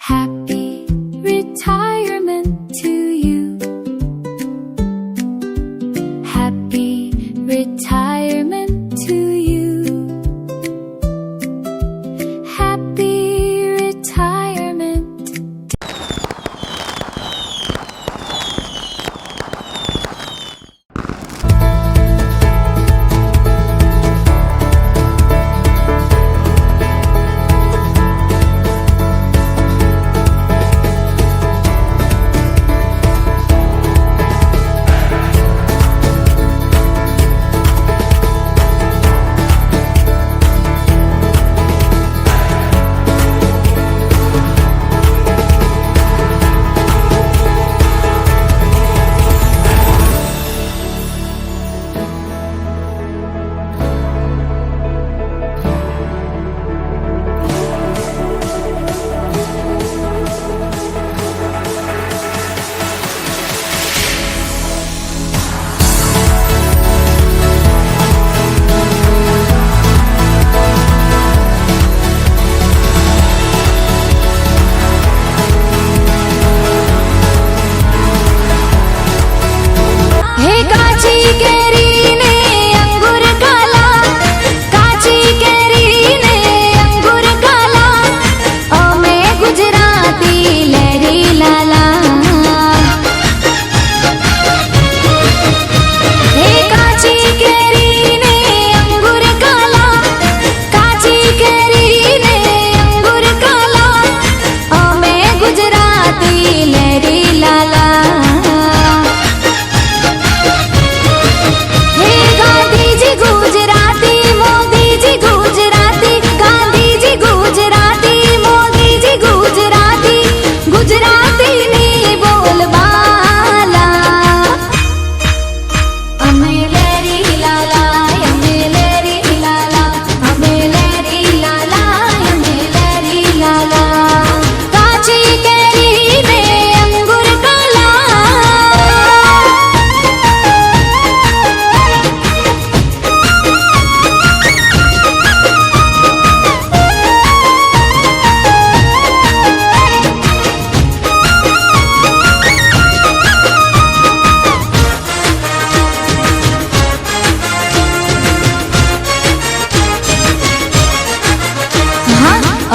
Happy retirement to you. Happy retirement to you. Happy retirement.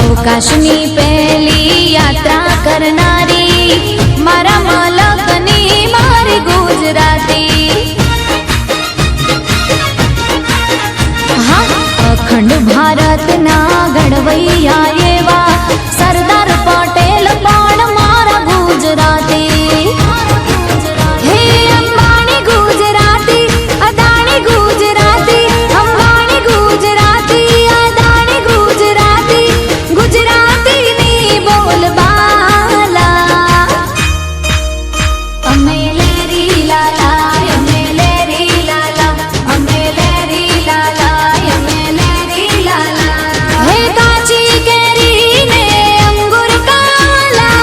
અવકાશની પહેલી યાત્રા કરનારી મારા માલકની મારી ગુજરાતી. હા, અખંડ ભારતના ઘડવૈયા એવા સરદાર પટેલ પણ મારા ગુજરાતી. હે અંબાણી ગુજરાતી, અદાણી ગુજરાતી, અંબાણી ગુજરાતી, અદાણી ગુજરાતી, ગુજરાતીની બોલબાલા. અમે લેરી લાલા, અમે લેરી લાલા, અમે લેરી લાલા, અમે લેરી લાલા. હે કાચી કેરીને અંગુર કાલા.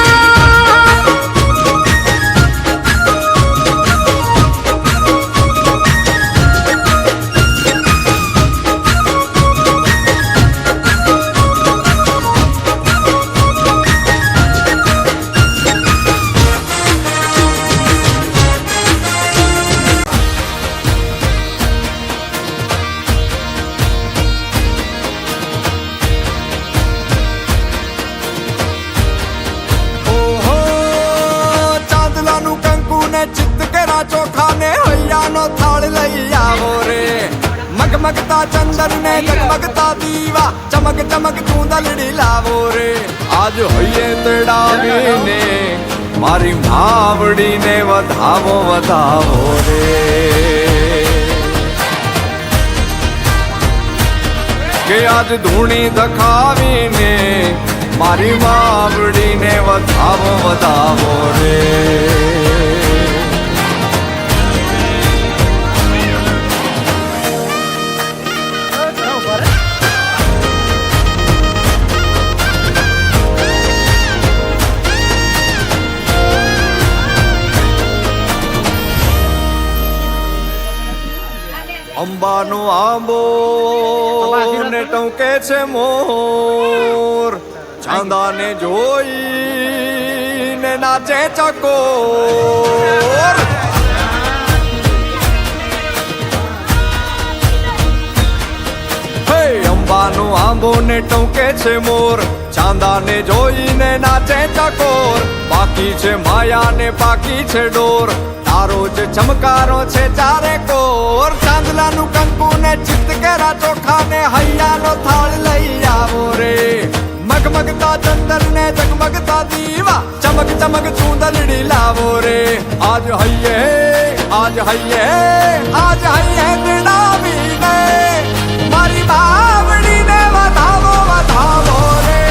ઓહો ચાંદલાનું કંકુ ને ચિત્ત કેરા ચોખા ને હૈયાનો થાળ લઈ આવો રે. મગમગતા ચંદન ને જગમગતા દીવા, ચમક ચમક ચૂંદલડી લાવો રે. આજ હૈયે તેડાવીને મારી માવડીને વધાવો વધાવો રે. કે આજ ધૂણી દખાવીને મારી માવડીને વધાવો વધાવો રે. અંબાનો આંબો ને ટંકે છે મોર, ચાંદાને જોઈને નાચે ચકોર. હે અંબાનો આંબો ને ટોકે છે મોર, ચાંદાને જોઈને નાચે ચકોર. બાકી છે માયા ને બાકી છે ડોર, તારો જ ચમકારો છે ચારે કોર. ચાંદલાનું કંકુ ને ચિત્ત કેરા ચોખા ને હૈયાનો થાળ લઈ આવો રે. મગમગતા ચંદન ને જગમગતા દીવા, ચમક ચમક ચૂંદલડી લાવો રે. આજ હૈયે આજ હૈયે આજ હૈયે દિડાવીને મારી બાવડીને વધાવો વધાવો રે.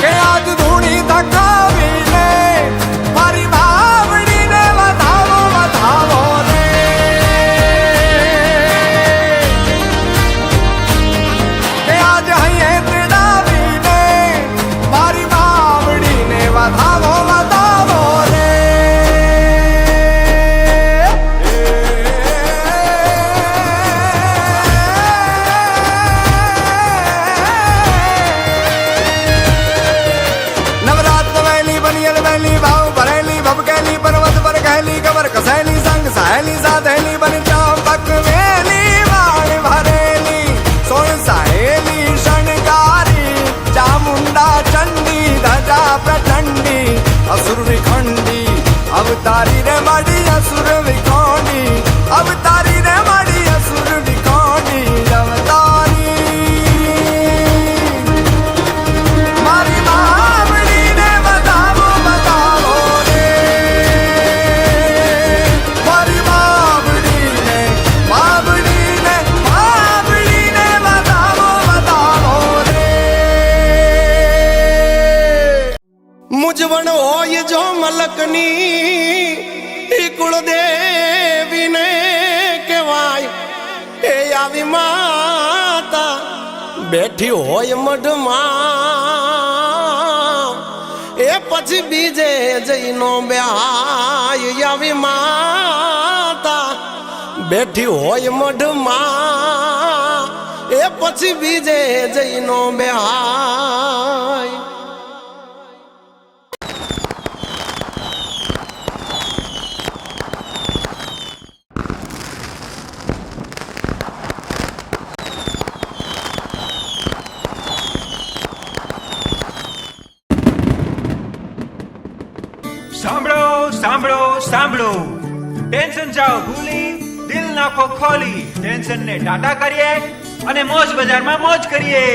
કે આજ ધૂણી ધકાવીને મારી બાવડીને વધાવો વધાવો રે. કે આજ હૈયે તેડાવીને મારી બાવડીને વધાવો વધાવો રે. નવરાત વહેલી બનિયલ વહેલી ભાવ ભરેલી ભબકેલી પર્વત પર ગહેલી કબર કસેલી સંગ સહેલી સાધેલી બની ચાંપક વેલી વાળ ભરેલી સોળ સહેલી શણગારી ચામુંડા ચંડી ધજા પ્રચંડી અસુર વિખંડી અવતારી રે મળી અસુર વિખંડી અવતારી રે મળી અસુર વિખંડી અવતારી મારી બાવડીને વધાવો વધાવો રે. મારી બાવડીને બાવડીને બાવડીને વધાવો વધાવો રે. મુજવણ હોય જો મલકની ઈ કુળદેવીને કહેવાય. એ આવી માતા બેઠી હોય મઢમાં, એ પછી બીજે જઈનો બેહાય. આવી માતા બેઠી હોય મઢમાં, એ પછી બીજે જઈનો બેહાય. સાંભળો સાંભળો સાંભળો, ટેન્શન જાઓ ભૂલી, દિલ નાખો ખોલી. ટેન્શન ને ટાટા કરીએ અને મોજ બજારમાં મોજ કરીએ.